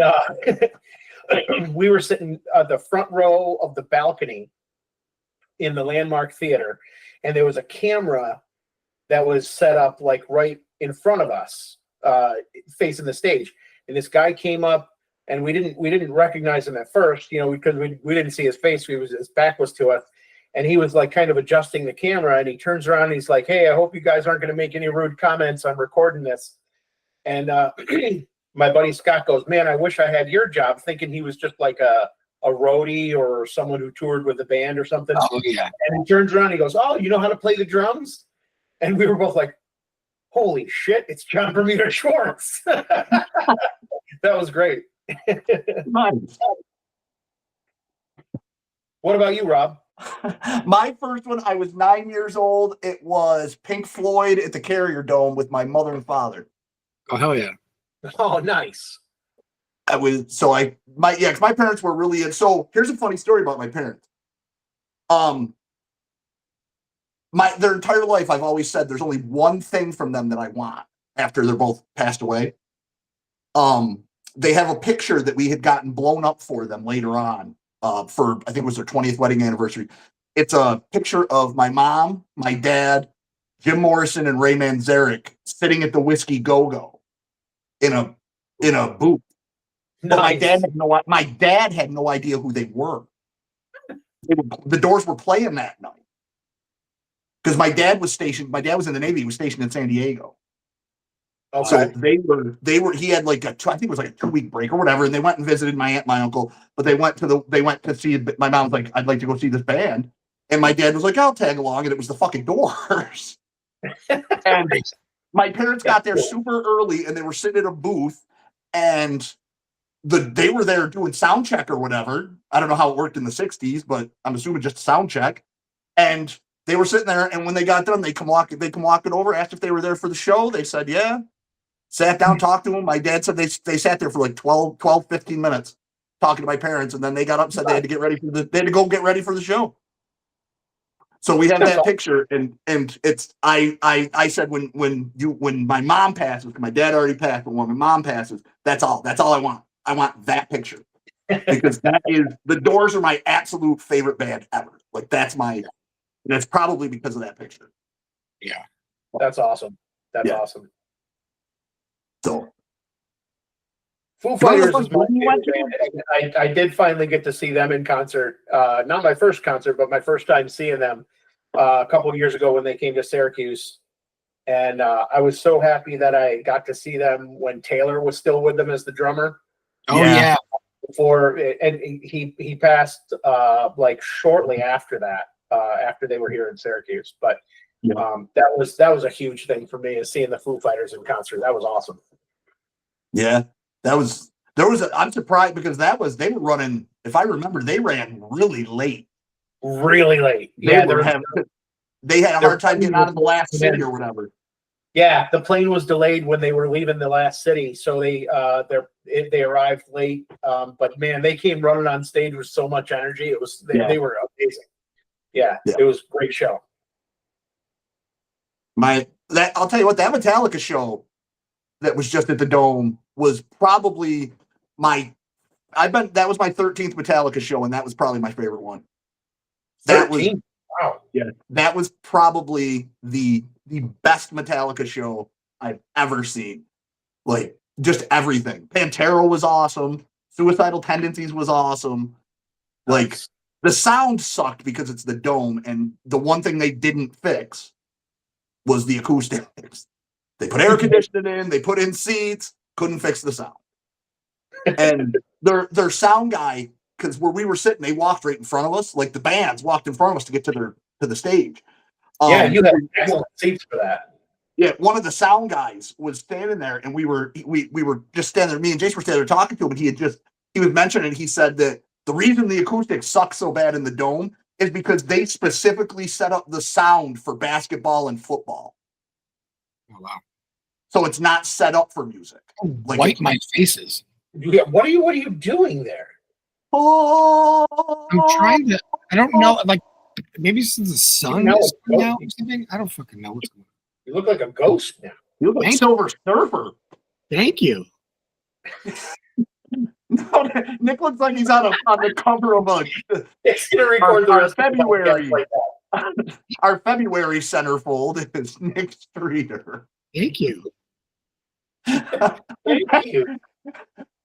S3: we were sitting at the front row of the balcony in the Landmark Theater, and there was a camera that was set up like right in front of us, facing the stage. And this guy came up, and we didn't recognize him at first, because we didn't see his face. His back was to us, and he was like kind of adjusting the camera, and he turns around and he's like, "Hey, I hope you guys aren't going to make any rude comments. I'm recording this." And my buddy Scott goes, "Man, I wish I had your job," thinking he was just like a roadie or someone who toured with the band or something.
S2: Oh, yeah.
S3: And he turns around and he goes, "Oh, you know how to play the drums?" And we were both like, "Holy shit, it's John Bermuda Schwartz." That was great.
S1: Nice.
S3: What about you, Rob?
S1: My first one, I was 9 years old. It was Pink Floyd at the Carrier Dome with my mother and father.
S2: Oh, hell yeah.
S3: Oh, nice.
S1: Because my parents were really in. So here's a funny story about my parents. Their entire life, I've always said there's only one thing from them that I want after they're both passed away. They have a picture that we had gotten blown up for them later on, for, I think it was their 20th wedding anniversary. It's a picture of my mom, my dad, Jim Morrison, and Ray Manzarek sitting at the Whiskey Go-Go. in a booth. But my
S3: Nice.
S1: dad had no idea who they were. The Doors were playing that night because my dad was stationed. My dad was in the Navy. He was stationed in San Diego.
S3: Okay.
S1: So they were. He had like I think it was like a 2-week break or whatever, and they went and visited my aunt, my uncle. But they went to see. My mom was like, "I'd like to go see this band," and my dad was like, "I'll tag along," and it was the fucking Doors. And my parents got there super early, and they were sitting in a booth, and they were there doing sound check or whatever. I don't know how it worked in the 60s, but I'm assuming just sound check. And they were sitting there, and when they got done, they come walking over, asked if they were there for the show. They said, yeah. Sat down, talked to them. My dad said they sat there for like 12, 15 minutes talking to my parents, and then they got up and said they had to get ready they had to go get ready for the show. So we have that picture, and it's I said when my mom passes, my dad already passed, but when my mom passes, that's all I want. I want that picture because the Doors are my absolute favorite band ever. Like that's probably because of that picture.
S2: Yeah,
S3: that's awesome. That's awesome.
S1: So,
S3: Foo Fighters is my favorite band. I did finally get to see them in concert. Not my first concert, but my first time seeing them a couple of years ago when they came to Syracuse. And I was so happy that I got to see them when Taylor was still with them as the drummer.
S2: Oh yeah.
S3: And he passed like shortly after that, after they were here in Syracuse. But that was a huge thing for me, is seeing the Foo Fighters in concert. That was awesome.
S1: Yeah, I'm surprised because they were running. If I remember, they ran really late.
S3: Really late.
S1: They had a hard time getting out of the last city or whatever.
S3: Yeah, the plane was delayed when they were leaving the last city, so they arrived late. But man, they came running on stage with so much energy. They were amazing. Yeah, it was a great show.
S1: I'll tell you what, that Metallica show that was just at the Dome was probably that was my 13th Metallica show, and that was probably my favorite one. That
S3: 13? Wow.
S1: Yeah, that was probably the best Metallica show I've ever seen. Like, just everything. Pantera was awesome. Suicidal Tendencies was awesome. Like, the sound sucked because it's the Dome, and the one thing they didn't fix was the acoustics. They put air conditioning in, they put in seats, couldn't fix the sound. And their sound guy, because where we were sitting, they walked right in front of us. Like the bands walked in front of us to get to the stage.
S3: Yeah, you have excellent seats for that.
S1: Yeah, one of the sound guys was standing there, and we were just standing there. Me and Jason were standing there talking to him, and he was mentioning. He said that the reason the acoustics suck so bad in the Dome is because they specifically set up the sound for basketball and football.
S2: Oh wow!
S1: So it's not set up for music.
S2: Like wipe my faces.
S3: Yeah, what are you doing there?
S1: I'm
S2: trying to. I don't know. Like maybe since the sun is coming out or something. I don't fucking know what's going on.
S3: You look like a ghost now.
S1: You look like Silver Surfer.
S2: Thank you.
S1: No, Nick looks like he's on the cover of
S3: it's gonna record the rest
S1: February. Our February centerfold is Nick Streeter.
S2: Thank you.
S3: Thank you.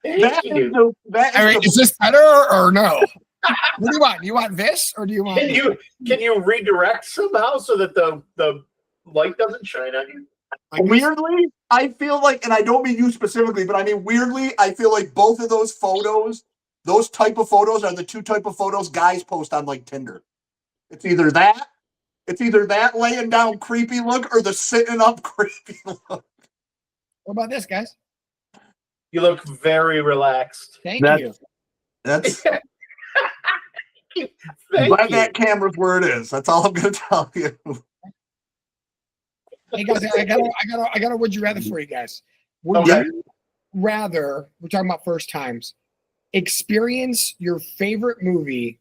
S2: Is this better or no? What do you want? Do you want this or do you want?
S3: Can you redirect somehow so that the light doesn't shine on you?
S1: Weirdly, I feel like, and I don't mean you specifically, but I mean weirdly, I feel like both of those photos, those type of photos, are the two type of photos guys post on like Tinder. It's either that laying down creepy look or the sitting up creepy look.
S2: What about this, guys?
S3: You look very relaxed.
S2: Thank you.
S1: That's glad that camera's where it is. That's all I'm gonna tell you.
S2: Hey guys, I got a would you rather for you guys. Would you rather, we're talking about first times, experience your favorite movie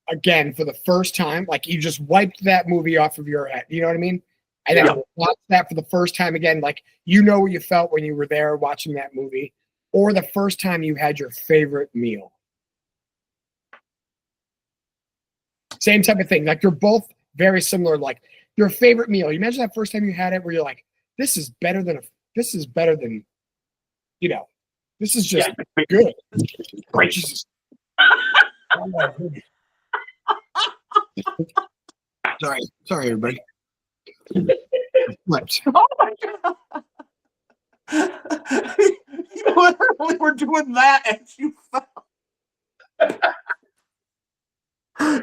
S2: again for the first time, like you just wiped that movie off of your head, you know what I mean? And then watch that for the first time again, like you know what you felt when you were there watching that movie, or the first time you had your favorite meal. Same type of thing. Like they're both very similar. Like your favorite meal. You imagine that first time you had it where you're like, this is better than you know, this is just good.
S1: Great.
S2: Jesus. Sorry, everybody. Flipped.
S1: Oh my god! You literally were doing that as you fell.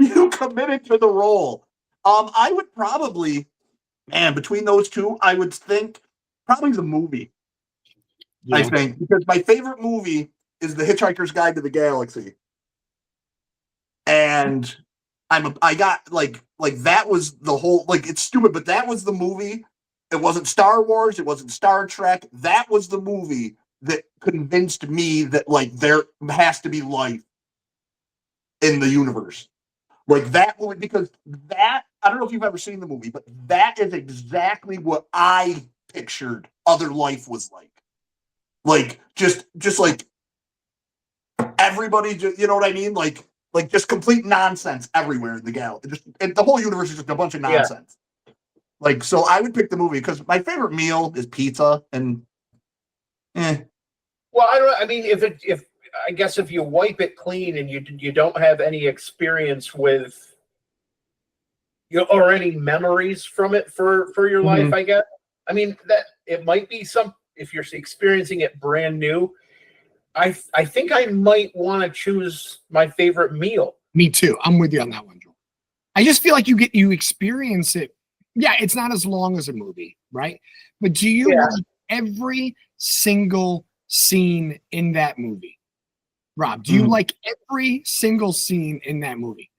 S1: You committed to the role. I would probably, man, between those two, I would think probably the movie.
S2: Yeah.
S1: I think because my favorite movie is The Hitchhiker's Guide to the Galaxy, and I got like that was the whole, like, it's stupid, but that was the movie. It wasn't Star Wars, it wasn't Star Trek. That was the movie that convinced me that like there has to be life in the universe. Like that movie, because that, I don't know if you've ever seen the movie, but that is exactly what I pictured other life was like. Like just like everybody, just, you know what I mean? Like just complete nonsense everywhere in the galaxy. And the whole universe is just a bunch of nonsense. Yeah. Like, so I would pick the movie because my favorite meal is pizza, and
S3: Well, I mean, if I guess if you wipe it clean and you don't have any experience with, you know, or any memories from it for your life, I guess. I mean, that it might be some, if you're experiencing it brand new, I think I might want to choose my favorite meal.
S2: Me too. I'm with you on that one, Joel. I just feel like you experience it. Yeah, it's not as long as a movie, right? But do you like every single scene in that movie? Rob, do you like every single scene in that movie?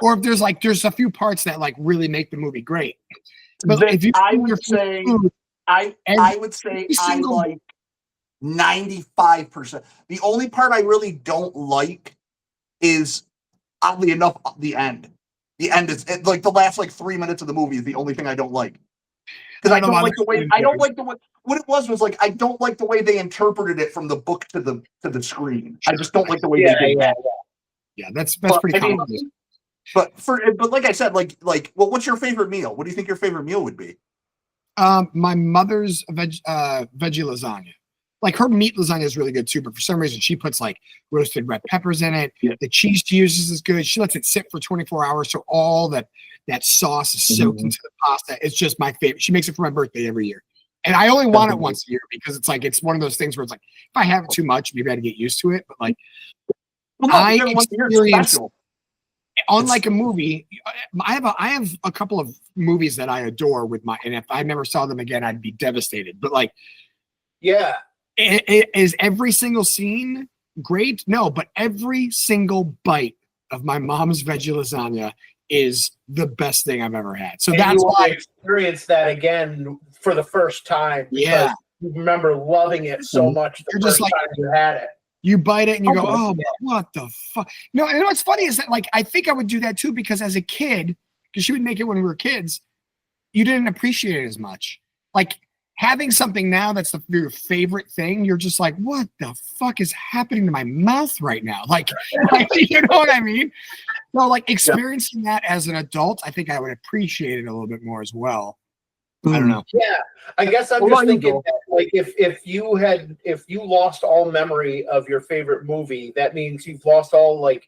S2: Or if there's a few parts that like really make the movie great. But if you
S1: I would say I like 95%. The only part I really don't like is, oddly enough, the end. The end is like the last like 3 minutes of the movie is the only thing I don't like. Because I don't like the way what it was like I don't like the way they interpreted it from the book to the screen. I just don't like the way they did that.
S2: Yeah, that's pretty common.
S1: But like I said, like well, what's your favorite meal? What do you think your favorite meal would be?
S2: My mother's veggie lasagna. Like her meat lasagna is really good too, but for some reason she puts like roasted red peppers in it. Yeah. The cheese she uses is good. She lets it sit for 24 hours, so all that sauce is soaked into the pasta. It's just my favorite. She makes it for my birthday every year, and I only want it once a year because it's one of those things where it's like if I have it too much, maybe I had to get used to it. But like, I experience, unlike a movie, I have a couple of movies that I adore with and if I never saw them again, I'd be devastated. But like,
S3: yeah.
S2: Is every single scene great? No, but every single bite of my mom's veggie lasagna is the best thing I've ever had. So that's why I
S3: experience that again for the first time.
S2: Yeah,
S3: you remember loving it so much. You're just like time you had it.
S2: You bite it and you go, "Oh, what the fuck?" No, and what's funny is that like I think I would do that too because as a kid, because she would make it when we were kids, you didn't appreciate it as much. Like, having something now that's your favorite thing, you're just like, what the fuck is happening to my mouth right now? Like you know what I mean? So like experiencing that as an adult, I think I would appreciate it a little bit more as well. I don't know.
S3: Yeah, I guess I'm just thinking that, like if you lost all memory of your favorite movie, that means you've lost all like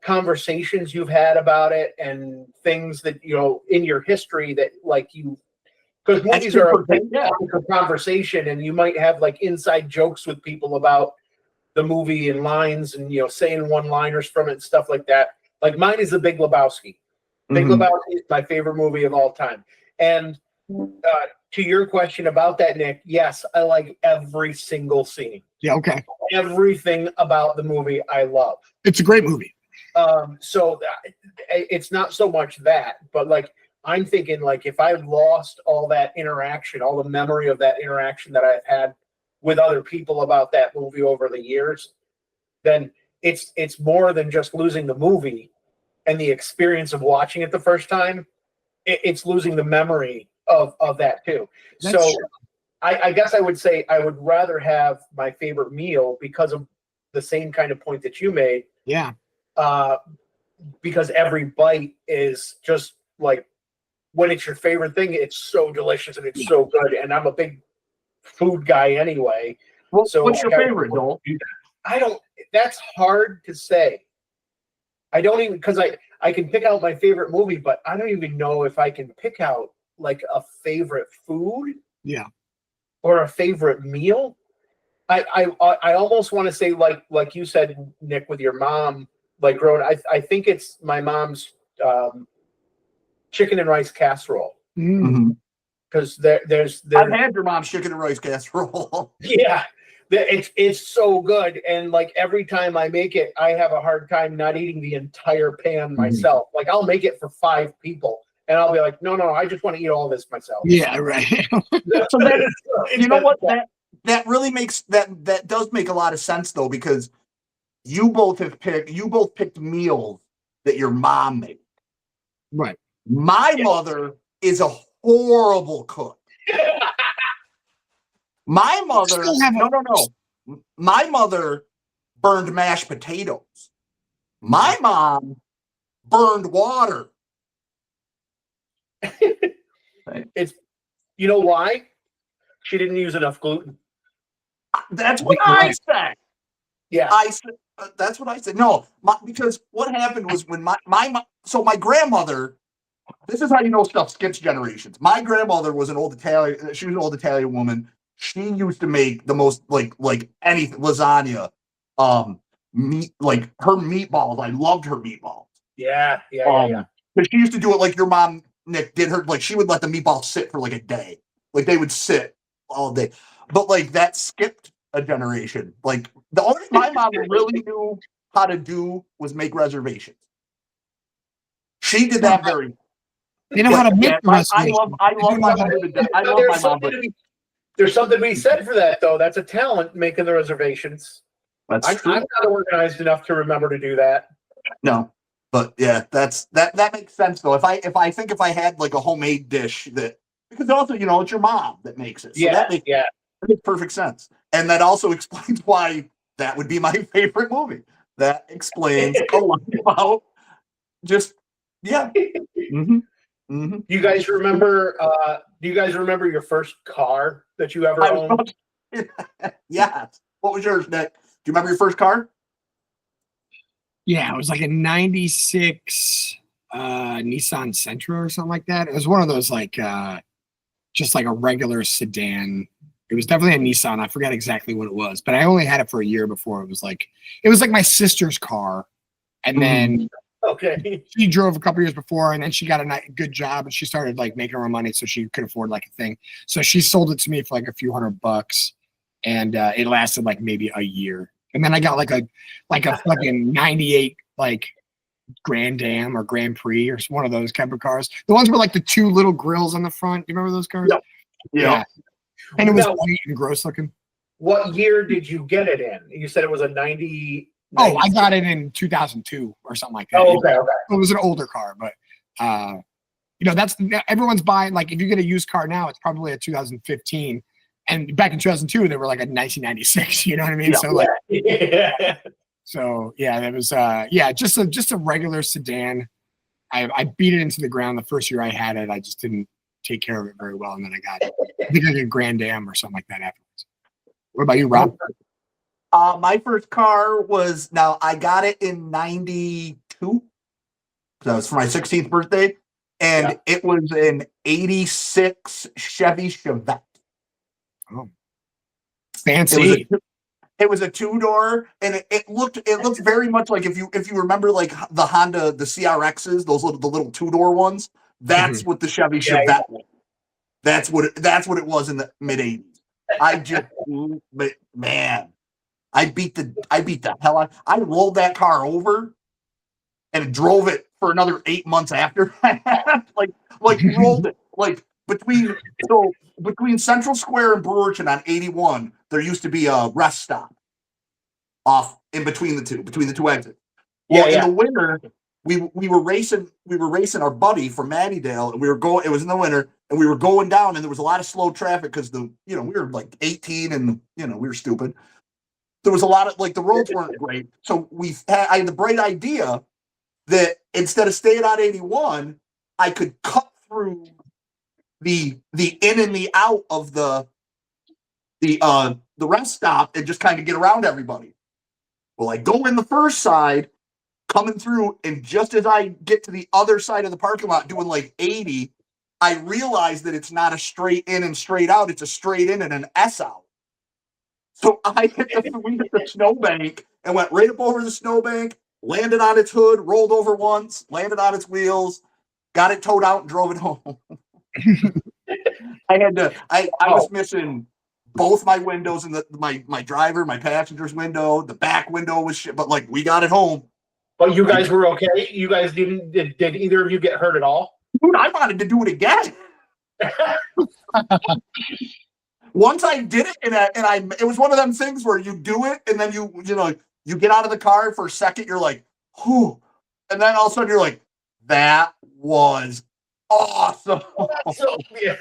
S3: conversations you've had about it and things that, you know, in your history that like you. Because movies are a big topic of conversation, and you might have like inside jokes with people about the movie and lines, and you know, saying one-liners from it and stuff like that. Like mine is The Big Lebowski. Big Lebowski is my favorite movie of all time. And to your question about that, Nick, yes, I like every single scene.
S2: Yeah, okay.
S3: Everything about the movie I love.
S2: It's a great movie.
S3: So it's not so much that, but like. I'm thinking like if I lost all that interaction, all the memory of that interaction that I've had with other people about that movie over the years, then it's more than just losing the movie and the experience of watching it the first time. It's losing the memory of that too. That's so true. I guess I would say I would rather have my favorite meal because of the same kind of point that you made.
S2: Yeah.
S3: Because every bite is just like, when it's your favorite thing, it's so delicious and it's so good. And I'm a big food guy anyway.
S1: Well,
S3: So
S1: what's your favorite, Joel?
S3: I don't. That's hard to say. I don't even because I can pick out my favorite movie, but I don't even know if I can pick out like a favorite food.
S2: Yeah.
S3: Or a favorite meal. I almost want to say like you said, Nick, with your mom, like growing. I think it's my mom's chicken and rice casserole because there's
S1: I've had your mom's chicken and rice casserole.
S3: yeah. It's so good, and like every time I make it, I have a hard time not eating the entire pan myself. Like I'll make it for 5 people, and I'll be like, no, I just want to eat all this myself.
S2: Yeah, right.
S1: So that, you know what, that really makes that does make a lot of sense though, because you both picked meals that your mom made.
S2: Right.
S1: My mother is a horrible cook. My mother, no. My mother burned mashed potatoes. My mom burned water.
S3: It's you know why? She didn't use enough gluten.
S1: That's what I said.
S3: Yeah.
S1: I said that's what I said. No, because what happened was when my grandmother. This is how you know stuff skips generations. My grandmother was an old Italian. She was an old Italian woman. She used to make the most like anything lasagna, meat like her meatballs. I loved her meatballs.
S3: Yeah.
S1: Because she used to do it like your mom, Nick, did her. Like she would let the meatballs sit for like a day. Like they would sit all day. But like that skipped a generation. Like the only thing my mom really knew how to do was make reservations. She did that very.
S2: They know how to make the reservation.
S1: I love my mother to death. I love my mom, but
S3: there's something to be said for that, though. That's a talent, making the reservations.
S1: That's true.
S3: I'm not organized enough to remember to do that.
S1: No, but yeah, that makes sense though. If I had like a homemade dish that because also it's your mom that makes it, so that makes perfect sense, and that also explains why that would be my favorite movie. That explains a lot about just
S3: Do you guys remember? Do you guys remember your first car that you ever owned?
S1: Yes. What was yours, Nick? Do you remember your first car?
S2: Yeah, it was like a '96 Nissan Sentra or something like that. It was one of those like just like a regular sedan. It was definitely a Nissan. I forgot exactly what it was, but I only had it for a year before it was like my sister's car, and then.
S3: Okay.
S2: She drove a couple years before, and then she got a good job, and she started like making her money, so she could afford like a thing. So she sold it to me for like a few $100, and it lasted like maybe a year. And then I got like a fucking '98 like Grand Am or Grand Prix or one of those type of cars. The ones with like the 2 little grills on the front. You remember those cars?
S1: Yep.
S2: Yeah. And it was white and gross looking.
S3: What year did you get it in? You said it was a 90.
S2: Oh, I got it in 2002 or something like that.
S3: Oh, okay.
S2: It was an older car, but that's everyone's buying. Like, if you get a used car now, it's probably a 2015, and back in 2002, they were like a 1996. You know what I mean?
S1: Yeah.
S2: So like, so yeah, that was just a regular sedan. I beat it into the ground the first year I had it. I just didn't take care of it very well, and then I think like a Grand Am or something like that afterwards. What about you, Rob?
S1: My first car was I got it in '92. That was for my 16th birthday, and it was an '86 Chevy Chevette.
S2: Oh, fancy!
S1: It was a 2-door, and it looked very much like if you remember like the Honda the CRXs, the little 2-door ones. That's what the Chevy Chevette was. That's what it was in the mid '80s. I beat the hell out. I rolled that car over and drove it for another 8 months after. like rolled it. Like between Central Square and Brewerton on 81, there used to be a rest stop off in between the two exits. Well, in the winter, we were racing our buddy from Mattydale, and it was in the winter, and we were going down, and there was a lot of slow traffic because we were like 18 and we were stupid. There was a lot of the roads weren't great. So I had the bright idea that instead of staying on 81, I could cut through the in and the out of the the rest stop and just kind of get around everybody. Well, I go in the first side, coming through, and just as I get to the other side of the parking lot doing like 80, I realize that it's not a straight in and straight out, it's a straight in and an S out. So I hit the snowbank and went right up over the snowbank, landed on its hood, rolled over once, landed on its wheels, got it towed out and drove it home. I was missing both my windows and my driver, my passenger's window, the back window was shit, but like we got it home.
S3: But you guys were okay? You guys did either of you get hurt at all?
S1: Dude, I wanted to do it again. Once I did it, and it was one of them things where you do it, and then you get out of the car for a second, you're like, whew, and then all of a sudden you're like, that was awesome.
S3: Yeah.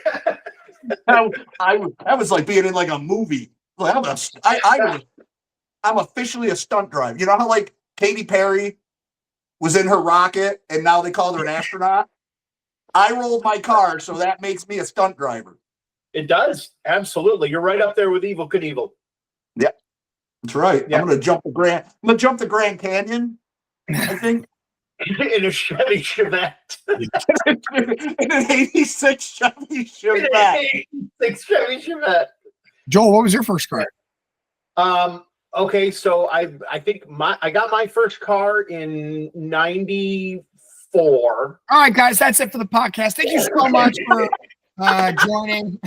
S1: I was like being in like a movie. Like I'm officially a stunt driver. You know how like Katy Perry was in her rocket, and now they call her an astronaut? I rolled my car, so that makes me a stunt driver.
S3: It does. Absolutely. You're right up there with Evel Knievel.
S1: Yeah. That's right.
S3: Yeah.
S1: I'm gonna jump the Grand Canyon, I think.
S3: In a Chevy Chevette.
S1: In an 86 Chevy Chevette.
S3: 86 Chevy Chevette.
S2: Joel, what was your first car?
S3: Okay, so I think I got my first car in 94.
S2: All right, guys, that's it for the podcast. Thank you so much for joining.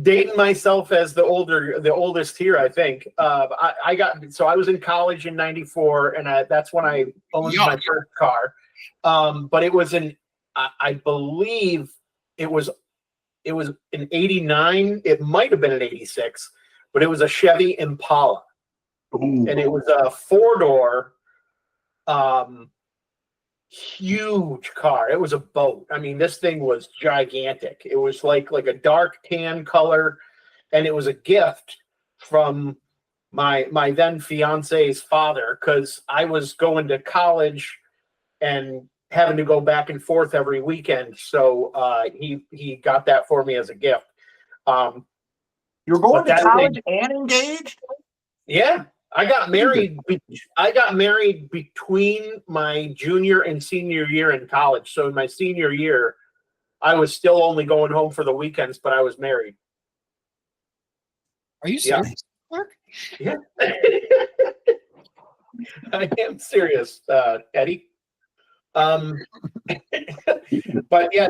S3: Dating myself as the oldest here, I think. I was in college in 94, and that's when I owned my first car. But it was I believe it was an 89. It might have been an 86, but it was a Chevy Impala.
S1: Ooh. And
S3: it was a 4-door, huge car. It was a boat. I mean, this thing was gigantic. It was like a dark tan color, and it was a gift from my then fiance's father, because I was going to college and having to go back and forth every weekend. So he got that for me as a gift.
S1: You're going to college and engaged?
S3: Yeah. I got married between my junior and senior year in college. So in my senior year, I was still only going home for the weekends, but I was married.
S2: Are you serious?
S3: Yeah. I am serious, Eddie. But yeah,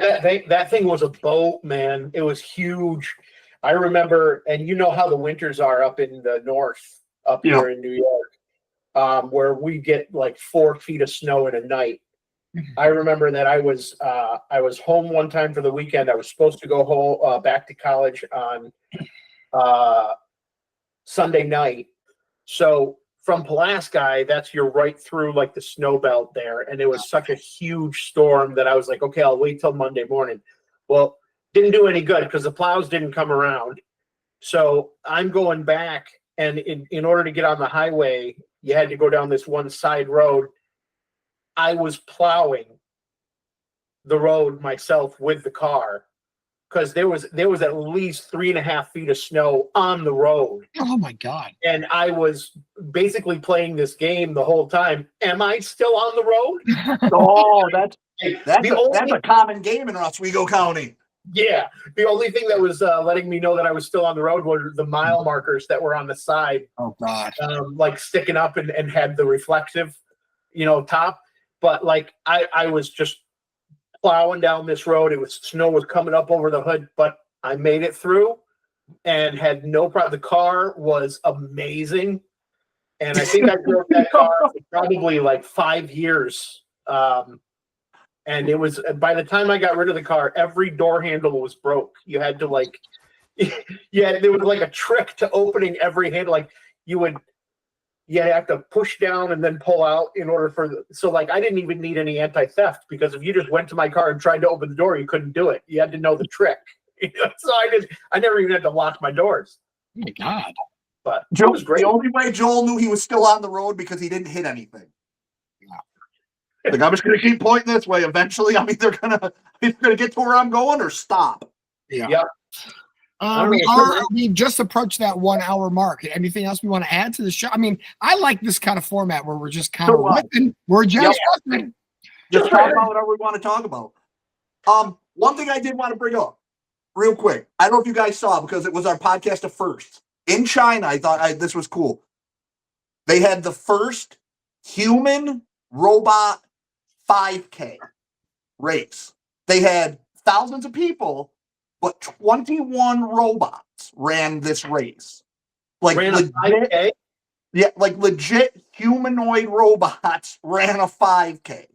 S3: that thing was a boat, man. It was huge. I remember, and you know how the winters are up in the north. Up here in New York, where we get like 4 feet of snow in a night. I remember that I was home one time for the weekend. I was supposed to go home back to college on Sunday night. So from Pulaski, you're right through like the snow belt there, and it was such a huge storm that I was like, okay, I'll wait till Monday morning. Well, didn't do any good because the plows didn't come around. So I'm going back. And in order to get on the highway, you had to go down this one side road. I was plowing the road myself with the car because there was at least 3.5 feet of snow on the road.
S2: Oh my God.
S3: And I was basically playing this game the whole time. Am I still on the road?
S1: Oh, that's a common game in Oswego County.
S3: Yeah, the only thing that was letting me know that I was still on the road were the mile markers that were on the side.
S2: Oh God!
S3: Like sticking up and had the reflective, top. But like I was just plowing down this road. Snow was coming up over the hood, but I made it through and had no problem. The car was amazing, and I think I drove that car for probably like 5 years. And it was, by the time I got rid of the car, every door handle was broke. You had to there was like a trick to opening every handle. Like you have to push down and then pull out in order I didn't even need any anti-theft, because if you just went to my car and tried to open the door, you couldn't do it. You had to know the trick. So I never even had to lock my doors.
S2: Oh my God.
S3: But Joe was great.
S1: The only way Joel knew he was still on the road because he didn't hit anything. Like, I'm just going to keep pointing this way. Eventually, I'm either going to get to where I'm going or stop.
S2: Yeah.
S3: Yep.
S2: We've just approached that 1 hour mark. Anything else we want to add to the show? I mean, I like this kind of format where we're just kind of riffing. We're just riffing.
S1: Just talk about whatever we want to talk about. One thing I did want to bring up real quick. I don't know if you guys saw, because it was our podcast of first. In China, I thought this was cool. They had the first human robot 5K race. They had thousands of people, but 21 robots ran this race. Like legit, yeah, like legit humanoid robots ran a 5K.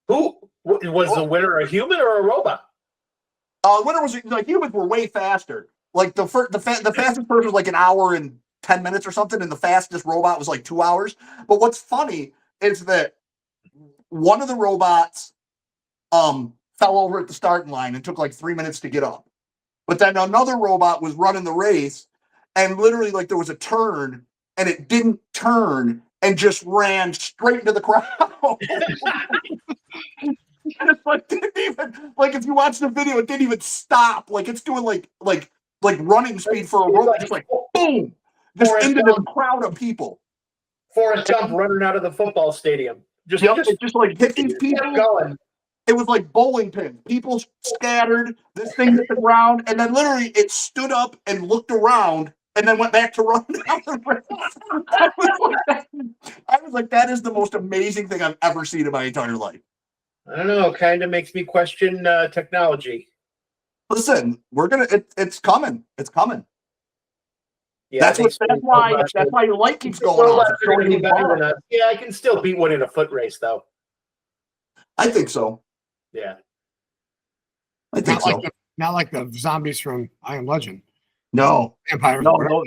S3: Who was the winner? A human or a robot?
S1: Winner was like humans were way faster. Like the fastest person was like an hour and 10 minutes or something, and the fastest robot was like 2 hours. But what's funny is that one of the robots fell over at the starting line and took like 3 minutes to get up. But then another robot was running the race, and literally like there was a turn and it didn't turn and just ran straight into the crowd. And it's like didn't even, like, if you watch the video, it didn't even stop. Like it's doing like running speed for a robot, just like boom, just into the crowd of people.
S3: Forrest Gump running out of the football stadium.
S1: Just like hit these people.
S3: Going.
S1: It was like bowling pins. People scattered. This thing hit the ground, and then literally it stood up and looked around, and then went back to run down the race. I was like, that is the most amazing thing I've ever seen in my entire life.
S3: I don't know. Kind of makes me question technology.
S1: Listen, we're gonna. It's coming. It's coming.
S3: Yeah,
S1: that's why your light keeps going on.
S3: Yeah, I can still beat one in a foot race, though.
S1: I think so.
S3: Yeah,
S1: I think so.
S2: Not like the zombies from I Am Legend.
S1: No,
S2: vampires.
S1: No.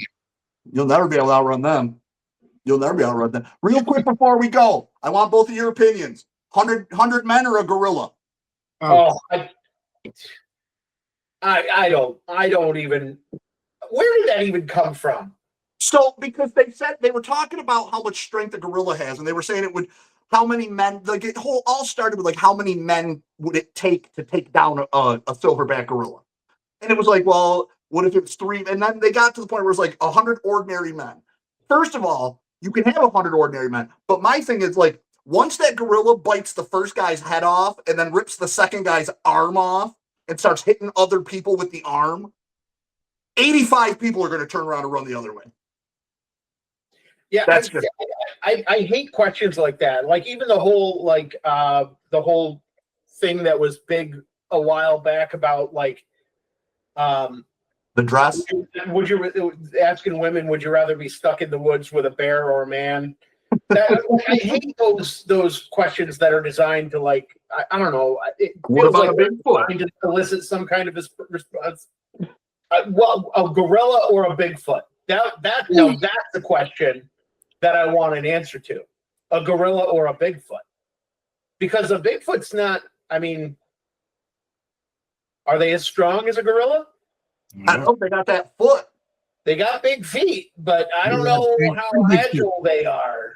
S1: You'll never be able to outrun them. Real quick before we go, I want both of your opinions. 100 men or a gorilla?
S3: Oh, I don't even. Where did that even come from?
S1: So, because they were talking about how much strength a gorilla has, and they were saying it would. How many men? Like it all started with like how many men would it take to take down a silverback gorilla? And it was like, well, what if it's 3? And then they got to the point where it's like 100 ordinary men. First of all, you can have 100 ordinary men, but my thing is like once that gorilla bites the first guy's head off and then rips the second guy's arm off and starts hitting other people with the arm, 85 people are going to turn around and run the other way.
S3: Yeah, I hate questions like that. Like even the whole thing that was big a while back about like
S1: the dress.
S3: Would you asking women? Would you rather be stuck in the woods with a bear or a man? I hate those questions that are designed to like I don't know. It
S1: what about
S3: like
S1: a Bigfoot?
S3: to elicit some kind of response. Well, a gorilla or a Bigfoot? That's the question that I want an answer to. A gorilla or a Bigfoot? Because a Bigfoot's not. I mean, are they as strong as a gorilla?
S1: I don't know if they got that foot.
S3: They got big feet, but I don't know how agile they are.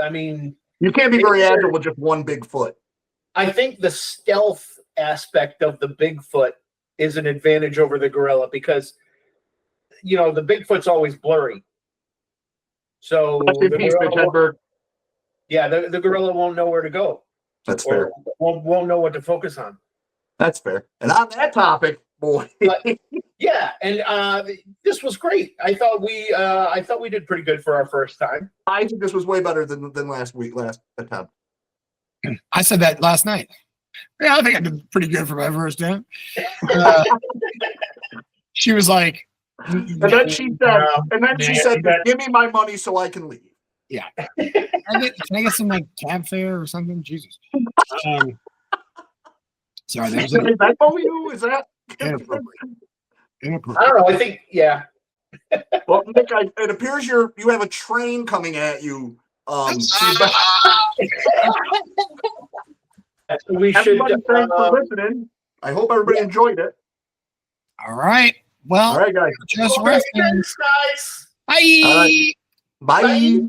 S3: I mean,
S1: you can't be very agile with just one big foot.
S3: I think the stealth aspect of the Bigfoot is an advantage over the gorilla because, the Bigfoot's always blurry. So the gorilla won't know where to go.
S1: That's fair.
S3: Won't know what to focus on.
S1: That's fair. And on that topic, boy.
S3: Yeah, and this was great. I thought we did pretty good for our first time.
S1: I think this was way better than last attempt.
S2: I said that last night. Yeah, I think I did pretty good for my first time. She was like,
S1: and then she said, "Give me my money so I can leave."
S2: Yeah. Can I get some like cab fare or something? Jesus. Sorry,
S1: is that for you? Is that
S2: inappropriate?
S3: I don't know. I think, yeah.
S1: Well, Nick, it appears you have a train coming at you.
S3: We
S1: everybody, thanks for listening. I hope everybody enjoyed it.
S2: All right. Well,
S1: all right, guys.
S2: Just guys.
S3: Bye.
S1: Bye.